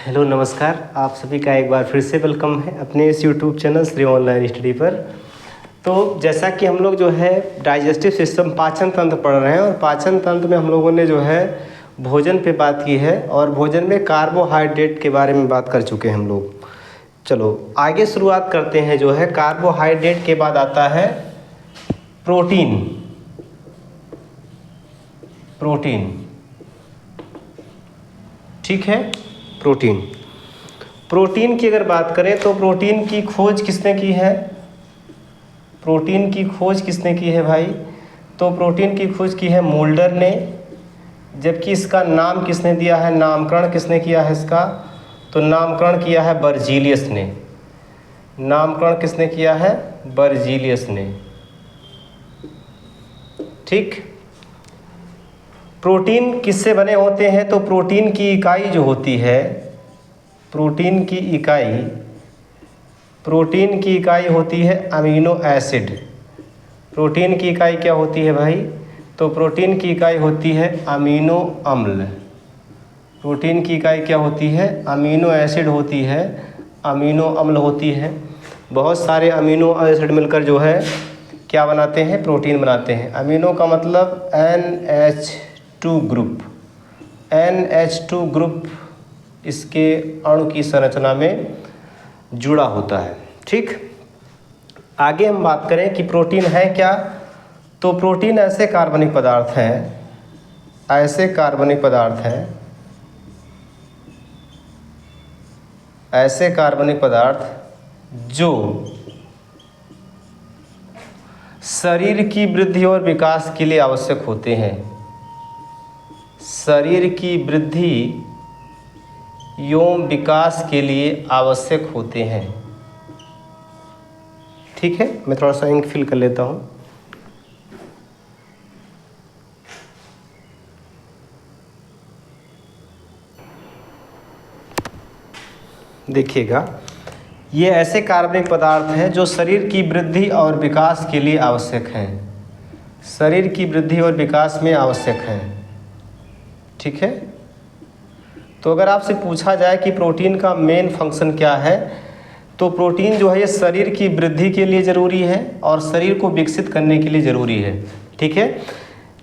Hello नमस्कार, आप सभी का एक बार फिर से वेलकम है अपने इस YouTube channel Shri online study पर। तो जैसा कि हम लोग जो है डाइजेस्टिव सिस्टम पाचन तंत्र पढ़ रहे हैं और पाचन तंत्र में हम लोगों ने जो है भोजन पे बात की है और भोजन में कार्बोहाइड्रेट के बारे में बात कर चुके हैं हम लोग। चलो आगे शुरुआत करते हैं। जो है कार्बोहाइड्रेट के बाद आता है प्रोटीन। ठीक है, प्रोटीन की अगर बात करें तो प्रोटीन की खोज किसने की है? भाई? तो प्रोटीन की खोज की है मोल्डर ने, जबकि इसका नाम किसने दिया है, नामकरण किसने किया है इसका? तो नामकरण किया है बर्जीलियस ने। ठीक। प्रोटीन किससे बने होते हैं? तो प्रोटीन की इकाई जो होती है, प्रोटीन की इकाई होती है अमीनो एसिड। प्रोटीन की इकाई क्या होती है भाई? तो प्रोटीन की इकाई होती है अमीनो अम्ल। प्रोटीन की इकाई क्या होती है? अमीनो एसिड होती है, अमीनो अम्ल होती है। बहुत सारे अमीनो एसिड मिलकर जो है क्या बनाते हैं? प्रोटीन बनाते हैं। अमीनो का मतलब NH2 ग्रुप। NH2 ग्रुप इसके अणु की संरचना में जुड़ा होता है। ठीक। आगे हम बात करें कि प्रोटीन है क्या? तो प्रोटीन ऐसे कार्बनिक पदार्थ जो शरीर की वृद्धि और विकास के लिए आवश्यक होते हैं। शरीर की वृद्धि एवं विकास के लिए आवश्यक होते हैं। ठीक है, मैं थोड़ा सा इंक फिल कर लेता हूँ। देखिएगा, ये ऐसे कार्बनिक पदार्थ हैं जो शरीर की वृद्धि और विकास के लिए आवश्यक हैं। शरीर की वृद्धि और विकास में आवश्यक हैं। ठीक है। तो अगर आपसे पूछा जाए कि प्रोटीन का मेन फंक्शन क्या है, तो प्रोटीन जो है ये शरीर की वृद्धि के लिए ज़रूरी है और शरीर को विकसित करने के लिए ज़रूरी है। ठीक है।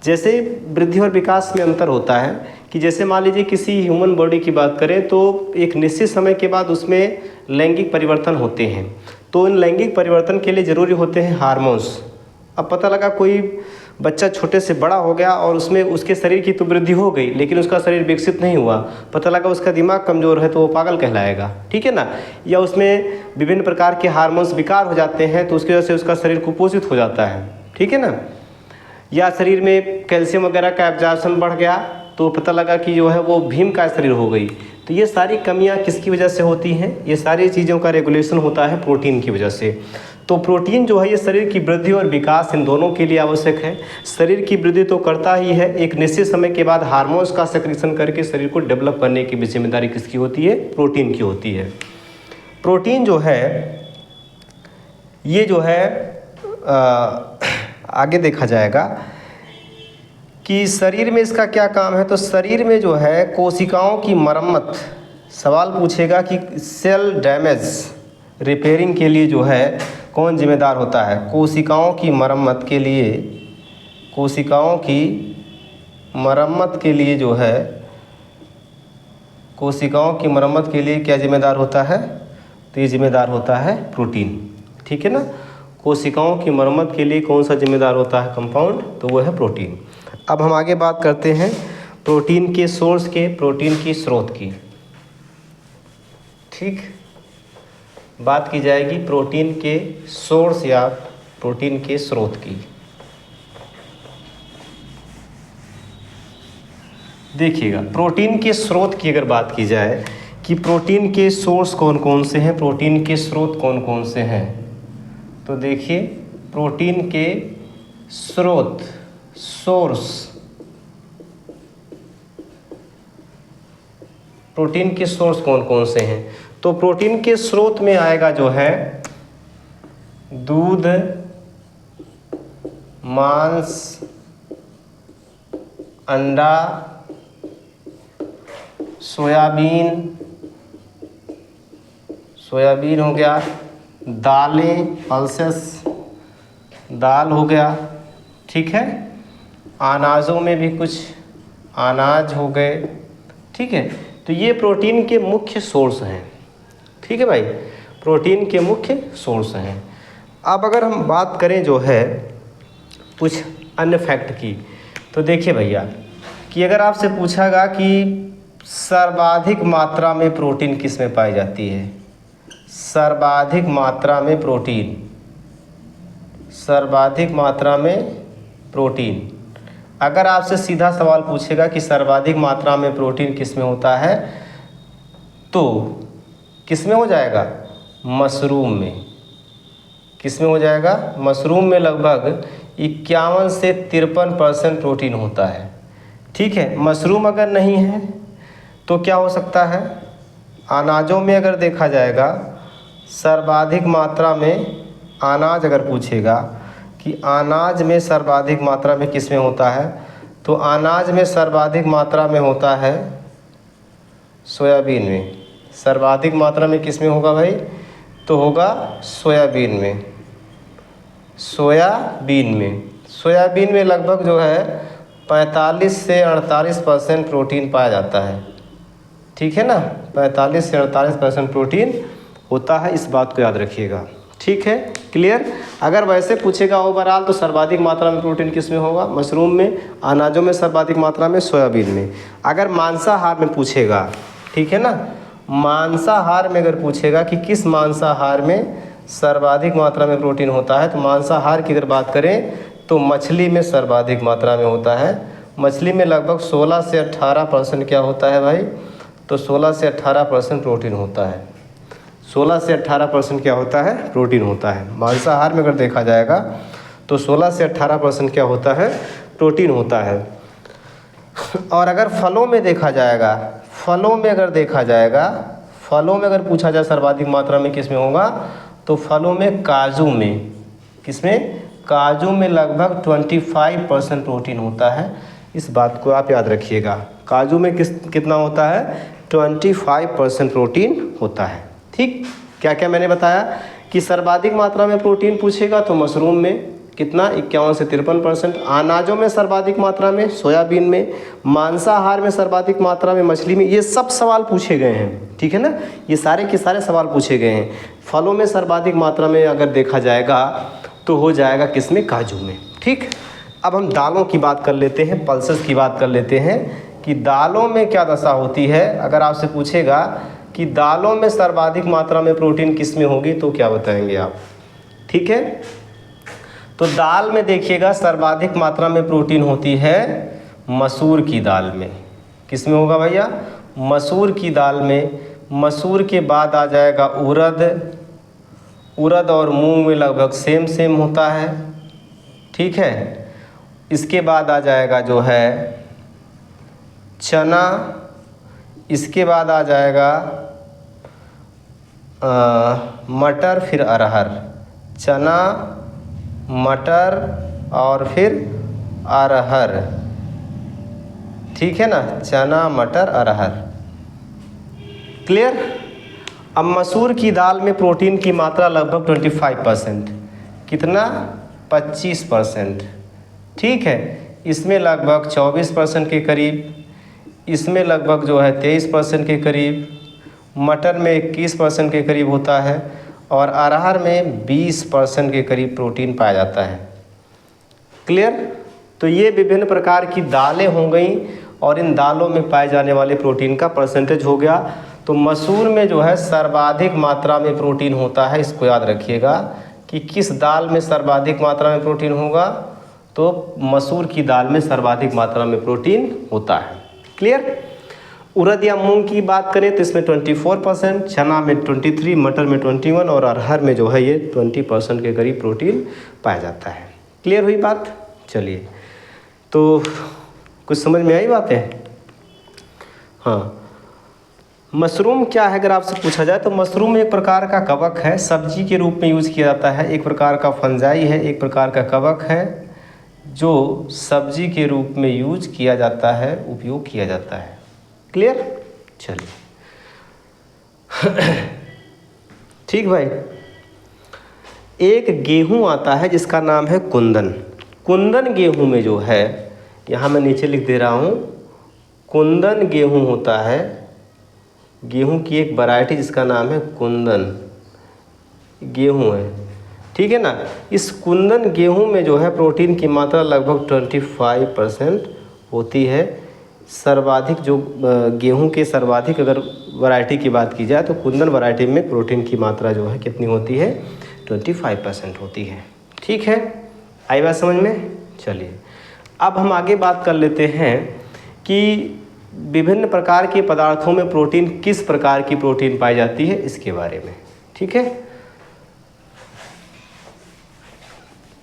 जैसे वृद्धि और विकास में अंतर होता है कि जैसे मान लीजिए किसी ह्यूमन बॉडी की बात करें तो एक निश्चित समय के बाद उसमें लैंगिक परिवर्तन होते हैं। तो इन लैंगिक परिवर्तन के लिए ज़रूरी होते हैं हार्मोन्स। अब पता लगा कोई बच्चा छोटे से बड़ा हो गया और उसमें उसके शरीर की तो वृद्धि हो गई लेकिन उसका शरीर विकसित नहीं हुआ, पता लगा उसका दिमाग कमज़ोर है तो वो पागल कहलाएगा। ठीक है ना। या उसमें विभिन्न प्रकार के हार्मोन्स विकार हो जाते हैं तो उसकी वजह से उसका शरीर कुपोषित हो जाता है। ठीक है ना। या शरीर में कैल्शियम वगैरह का एब्जॉर्प्शन बढ़ गया तो पता लगा कि जो है वो भीम का शरीर हो गई। तो ये सारी कमियां किसकी वजह से होती हैं? ये सारी चीज़ों का रेगुलेशन होता है प्रोटीन की वजह से। तो प्रोटीन जो है ये शरीर की वृद्धि और विकास इन दोनों के लिए आवश्यक है। शरीर की वृद्धि तो करता ही है, एक निश्चित समय के बाद हार्मोन्स का सेक्रेशन करके शरीर को डेवलप करने की भी जिम्मेदारी किसकी होती है? प्रोटीन की होती है। प्रोटीन जो है ये जो है आगे देखा जाएगा कि शरीर में इसका क्या काम है। तो शरीर में जो है कोशिकाओं की मरम्मत, सवाल पूछेगा कि सेल डैमेज रिपेयरिंग के लिए जो है कौन जिम्मेदार होता है? कोशिकाओं की मरम्मत के लिए क्या जिम्मेदार होता है? तो ये जिम्मेदार होता है प्रोटीन। ठीक है ना। कोशिकाओं की मरम्मत के लिए कौन सा जिम्मेदार होता है कंपाउंड? तो वो है प्रोटीन। अब हम आगे बात करते हैं प्रोटीन के सोर्स के, प्रोटीन की स्रोत की। ठीक, बात की जाएगी प्रोटीन के सोर्स या प्रोटीन के स्रोत की। देखिएगा, प्रोटीन के स्रोत की अगर बात की जाए कि प्रोटीन के सोर्स कौन कौन से हैं, प्रोटीन के स्रोत कौन कौन से हैं, तो देखिए प्रोटीन के स्रोत, प्रोटीन के सोर्स कौन कौन से हैं? तो प्रोटीन के स्रोत में आएगा जो है दूध, मांस, अंडा, सोयाबीन, सोयाबीन हो गया, दालें पल्सेस, दाल हो गया, ठीक है। अनाजों में भी कुछ अनाज हो गए, ठीक है। तो ये प्रोटीन के मुख्य सोर्स हैं, ठीक है भाई, प्रोटीन के मुख्य सोर्स हैं। अब अगर हम बात करें जो है कुछ अन्य फैक्ट की, तो देखिए भैया कि अगर आपसे पूछागा कि सर्वाधिक मात्रा में प्रोटीन किस में पाई जाती है, सर्वाधिक मात्रा में प्रोटीन, सर्वाधिक मात्रा में प्रोटीन, अगर आपसे सीधा सवाल पूछेगा कि सर्वाधिक मात्रा में प्रोटीन किस में होता है, तो किस में हो जाएगा, मशरूम में। किस में हो जाएगा, मशरूम में लगभग 51 से 53% प्रोटीन होता है, ठीक है। मशरूम अगर नहीं है तो क्या हो सकता है, अनाजों में अगर देखा जाएगा सर्वाधिक मात्रा में, अनाज अगर पूछेगा कि अनाज में सर्वाधिक मात्रा में किस में होता है, तो अनाज में सर्वाधिक मात्रा में होता है सोयाबीन में। सर्वाधिक मात्रा में किस में होगा भाई, तो होगा सोयाबीन में, सोयाबीन में। सोयाबीन में लगभग जो है 45 से 48% प्रोटीन पाया जाता है, ठीक है ना, 45 से 48% प्रोटीन होता है, इस बात को याद रखिएगा, ठीक है, क्लियर। अगर वैसे पूछेगा ओवरऑल तो सर्वाधिक मात्रा में प्रोटीन किस में होगा, मशरूम में, अनाजों में सर्वाधिक मात्रा में, सोयाबीन में। अगर मांसाहार में पूछेगा, ठीक है ना, मांसाहार में अगर पूछेगा कि किस मांसाहार में सर्वाधिक मात्रा में प्रोटीन होता है, तो मांसाहार की अगर बात करें तो मछली में सर्वाधिक मात्रा में होता है। मछली में लगभग 16 से 18% क्या होता है भाई, तो 16 से 18% प्रोटीन होता है, 16 से 18% क्या होता है, प्रोटीन होता है। मांसाहार में अगर देखा जाएगा तो 16 से 18% क्या होता है, प्रोटीन होता है। और अगर फलों में देखा जाएगा, फलों में अगर देखा जाएगा, फलों में अगर पूछा जाए सर्वाधिक मात्रा में किस में होगा, तो फलों में काजू में, किसमें, काजू में लगभग 25% प्रोटीन होता है, इस बात को आप याद रखिएगा। काजू में कितना होता है, 25% प्रोटीन होता है, ठीक। क्या क्या मैंने बताया कि सर्वाधिक मात्रा में प्रोटीन पूछेगा तो मशरूम में कितना, 51 से 53%, अनाजों में सर्वाधिक मात्रा में सोयाबीन में, मांसाहार में सर्वाधिक मात्रा में मछली में। ये सब सवाल पूछे गए हैं, ठीक है ना, ये सारे के सारे सवाल पूछे गए हैं। फलों में सर्वाधिक मात्रा में अगर देखा जाएगा तो हो जाएगा किसमें, काजू में, ठीक। अब हम दालों की बात कर लेते हैं, पल्सेस की बात कर लेते हैं कि दालों में क्या दशा होती है। अगर आपसे पूछेगा कि दालों में सर्वाधिक मात्रा में प्रोटीन किस में होगी, तो क्या बताएंगे आप, ठीक है। तो दाल में देखिएगा सर्वाधिक मात्रा में प्रोटीन होती है मसूर की दाल में। किस में होगा भैया, मसूर की दाल में। मसूर के बाद आ जाएगा उड़द, उड़द और मूंग में लगभग सेम सेम होता है, ठीक है। इसके बाद आ जाएगा जो है चना, इसके बाद आ जाएगा मटर, फिर अरहर। चना, मटर और फिर अरहर, ठीक है ना, चना मटर अरहर, क्लियर। अब मसूर की दाल में प्रोटीन की मात्रा लगभग 25%, कितना, 25%, ठीक है। इसमें लगभग 24% के करीब, इसमें लगभग जो है 23% के करीब, मटर में 21% के करीब होता है और अरहर में 20% के करीब प्रोटीन पाया जाता है, क्लियर। तो ये विभिन्न प्रकार की दालें हो गई और इन दालों में पाए जाने वाले प्रोटीन का परसेंटेज हो गया। तो मसूर में जो है सर्वाधिक मात्रा में प्रोटीन होता है, इसको याद रखिएगा कि किस दाल में सर्वाधिक मात्रा में प्रोटीन होगा, तो मसूर की दाल में सर्वाधिक मात्रा में प्रोटीन होता है, क्लियर। उड़द या मूंग की बात करें तो इसमें 24%, चना में 23, मटर में 21 और अरहर में जो है ये 20% के करीब प्रोटीन पाया जाता है, क्लियर हुई बात। चलिए, तो कुछ समझ में आई बातें। हाँ, मशरूम क्या है अगर आपसे पूछा जाए तो मशरूम एक प्रकार का कवक है, सब्जी के रूप में यूज़ किया जाता है। एक प्रकार का फंजाई है, एक प्रकार का कवक है जो सब्जी के रूप में यूज किया जाता है, उपयोग किया जाता है, क्लियर। चलिए ठीक भाई। एक गेहूं आता है जिसका नाम है कुंदन। कुंदन गेहूं में जो है, यहाँ मैं नीचे लिख दे रहा हूँ, कुंदन गेहूं होता है, गेहूं की एक वैरायटी जिसका नाम है कुंदन गेहूं है, ठीक है ना। इस कुंदन गेहूं में जो है प्रोटीन की मात्रा लगभग 25% होती है। सर्वाधिक जो गेहूं के सर्वाधिक अगर वैरायटी की बात की जाए तो कुंदन वैरायटी में प्रोटीन की मात्रा जो है कितनी होती है, 25% होती है। ठीक है, आई बात समझ में। चलिए अब हम आगे बात कर लेते हैं कि विभिन्न प्रकार के पदार्थों में प्रोटीन, किस प्रकार की प्रोटीन पाई जाती है इसके बारे में। ठीक है,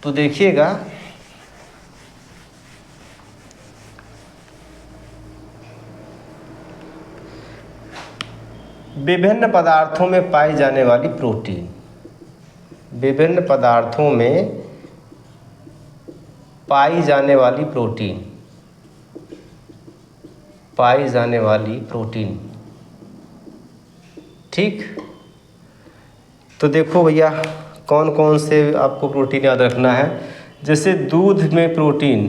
तो देखिएगा, विभिन्न पदार्थों में पाई जाने वाली प्रोटीन, विभिन्न पदार्थों में पाई जाने वाली प्रोटीन, पाई जाने वाली प्रोटीन। ठीक, तो देखो भैया कौन कौन से आपको प्रोटीन याद रखना है। जैसे दूध में प्रोटीन,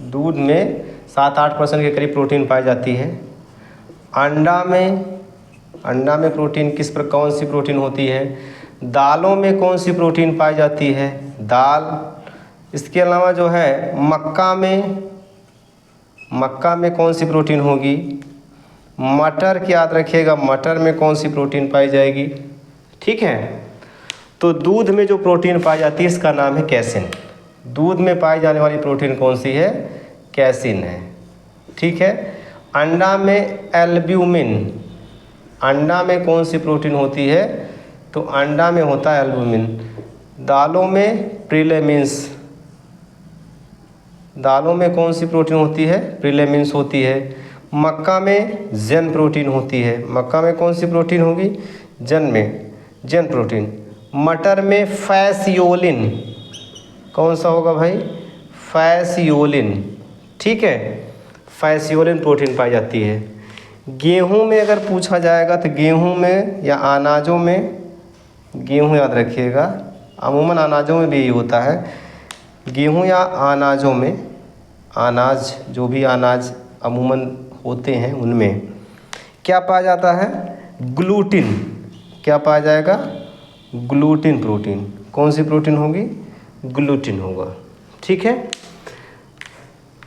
दूध में 7-8% के करीब प्रोटीन पाई जाती है। अंडा में प्रोटीन कौन सी प्रोटीन होती है। दालों में कौन सी प्रोटीन पाई जाती है, दाल। इसके अलावा जो है मक्का में कौन सी प्रोटीन होगी, मटर की याद रखिएगा, मटर में कौन सी प्रोटीन पाई जाएगी। ठीक है, तो दूध में जो प्रोटीन पाई जाती है इसका नाम है कैसिन। दूध में पाई जाने वाली प्रोटीन कौन सी है, कैसिन है। ठीक है, अंडा में एल्ब्यूमिन, अंडा में कौन सी प्रोटीन होती है, तो अंडा में होता है एल्ब्यूमिन। दालों में प्रीलेमिन्स, दालों में कौन सी प्रोटीन होती है, प्रीलेमिन्स होती है। मक्का में जेन प्रोटीन होती है, मक्का में कौन सी प्रोटीन होगी, जेन प्रोटीन। मटर में फैसियोलिन, कौन सा होगा भाई, फैसियोलिन। ठीक है, फैसियोलिन प्रोटीन पाई जाती है। गेहूं में अगर पूछा जाएगा तो गेहूं में या अनाजों में, गेहूं याद रखिएगा, अमूमन अनाजों में भी यही होता है, गेहूं या अनाजों में, अनाज जो भी अनाज अमूमन होते हैं उनमें क्या पाया जाता है, ग्लूटिन। क्या पाया जाएगा, ग्लूटिन प्रोटीन। कौन सी प्रोटीन होगी, ग्लूटिन होगा। ठीक है,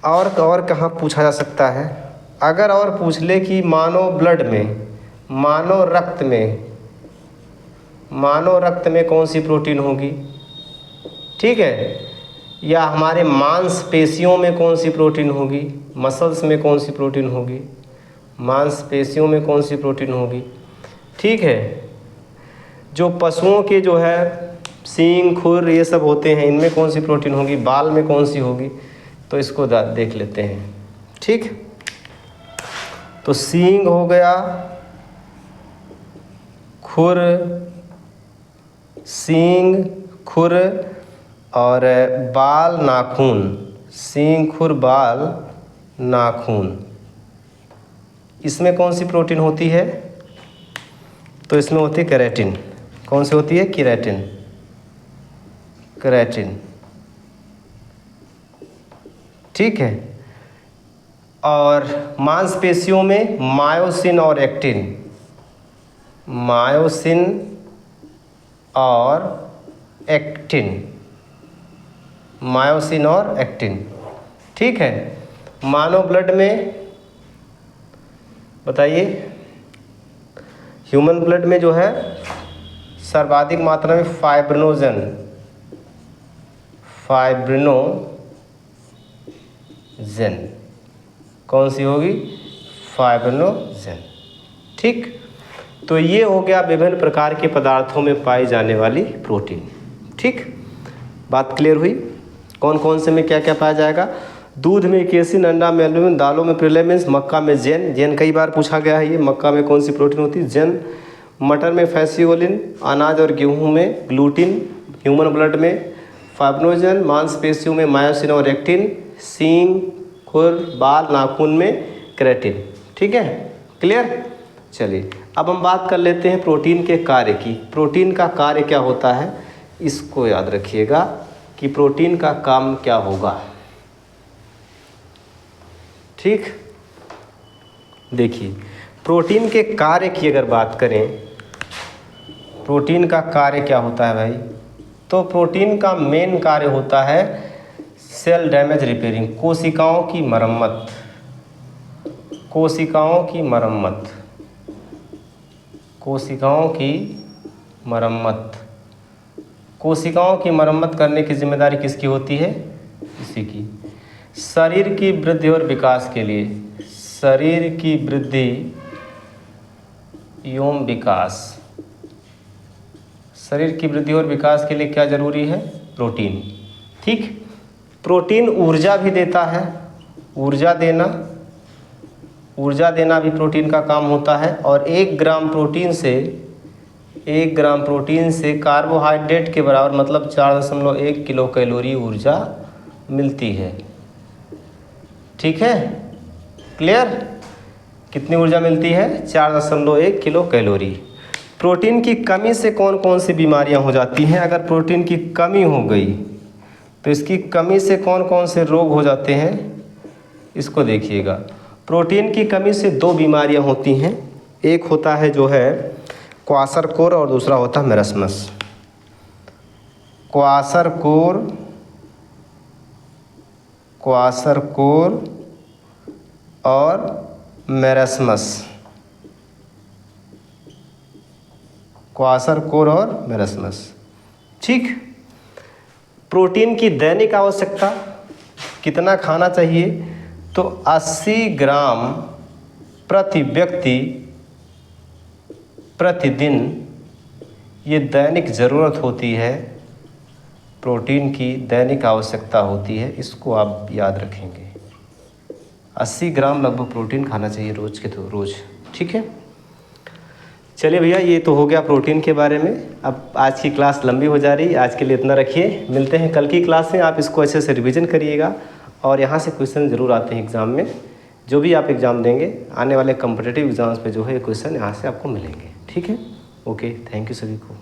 और कहाँ पूछा जा सकता है, अगर और पूछ ले कि मानव ब्लड में, मानव रक्त में कौन सी प्रोटीन होगी। ठीक है, या हमारे मांसपेशियों में कौन सी प्रोटीन होगी, मसल्स में कौन सी प्रोटीन होगी, मांसपेशियों में कौन सी प्रोटीन होगी। ठीक है, जो पशुओं के जो है सींग, खुर ये सब होते हैं, इनमें कौन सी प्रोटीन होगी, बाल में कौन सी होगी, तो इसको देख लेते हैं। ठीक, तो सींग हो गया, खुर, सींग, खुर और बाल, नाखून। सींग, खुर, बाल, नाखून, इसमें कौन सी प्रोटीन होती है, तो इसमें होती है केराटिन। कौन सी होती है, केराटिन, केराटिन। ठीक है, और मांसपेशियों में मायोसिन और एक्टिन, मायोसिन और एक्टिन, मायोसिन और एक्टिन। ठीक है, मानव ब्लड में बताइए, ह्यूमन ब्लड में जो है सर्वाधिक मात्रा में फाइब्रिनोजन, कौन सी होगी, फाइब्रिनोजन। ठीक, तो ये हो गया विभिन्न प्रकार के पदार्थों में पाई जाने वाली प्रोटीन। ठीक, बात क्लियर हुई, कौन कौन से में क्या क्या पाया जाएगा। दूध में केसिन, अंडा में एल्ब्यूमिन, दालों में प्रीलेमिन्स, मक्का में जेन कई बार पूछा गया है, ये मक्का में कौन सी प्रोटीन होती है, जेन। मटर में फैसियोलिन, अनाज और गेहूं में ग्लूटिन, ह्यूमन ब्लड में फाइब्रिनोजन, मांसपेशियों में मायोसिन और एक्टिन, सींग, खुर, बाल, नाखून में केराटिन। ठीक है, क्लियर। चलिए अब हम बात कर लेते हैं प्रोटीन के कार्य की। प्रोटीन का कार्य क्या होता है, इसको याद रखिएगा कि प्रोटीन का काम क्या होगा। ठीक, देखिए प्रोटीन के कार्य की अगर बात करें, प्रोटीन का कार्य क्या होता है भाई, तो प्रोटीन का मेन कार्य होता है सेल डैमेज रिपेयरिंग, कोशिकाओं की मरम्मत, कोशिकाओं की मरम्मत, कोशिकाओं की मरम्मत। कोशिकाओं की मरम्मत करने की जिम्मेदारी किसकी होती है, इसी की। शरीर की वृद्धि और विकास के लिए, शरीर की वृद्धि एवं विकास, शरीर की वृद्धि और विकास के लिए क्या जरूरी है, प्रोटीन। ठीक, प्रोटीन ऊर्जा भी देता है, ऊर्जा देना भी प्रोटीन का काम होता है। और 1 ग्राम प्रोटीन से कार्बोहाइड्रेट के बराबर मतलब 4.1 किलो कैलोरी ऊर्जा मिलती है। ठीक है, क्लियर, कितनी ऊर्जा मिलती है, 4.1 किलो कैलोरी। प्रोटीन की कमी से कौन कौन सी बीमारियां हो जाती हैं, अगर प्रोटीन की कमी हो गई तो इसकी कमी से कौन कौन से रोग हो जाते हैं, इसको देखिएगा। प्रोटीन की कमी से 2 बीमारियां होती हैं, एक होता है जो है क्वाशरकोर और दूसरा होता है मेरस्मस। क्वाशरकोर और मेरस्मस, क्वाशरकोर और मेरस्मस। ठीक, प्रोटीन की दैनिक आवश्यकता कितना खाना चाहिए, तो 80 ग्राम प्रति व्यक्ति प्रतिदिन, ये दैनिक ज़रूरत होती है, प्रोटीन की दैनिक आवश्यकता होती है, इसको आप याद रखेंगे। 80 ग्राम लगभग प्रोटीन खाना चाहिए रोज़ के, तो रोज़। ठीक है, चलिए भैया, ये तो हो गया प्रोटीन के बारे में। अब आज की क्लास लंबी हो जा रही है, आज के लिए इतना रखिए, मिलते हैं कल की क्लास में। आप इसको अच्छे से रिवीजन करिएगा और यहाँ से क्वेश्चन ज़रूर आते हैं एग्ज़ाम में, जो भी आप एग्ज़ाम देंगे आने वाले कॉम्पिटिटिव एग्ज़ाम्स पे जो है क्वेश्चन यहाँ से आपको मिलेंगे। ठीक है, ओके, थैंक यू सभी को।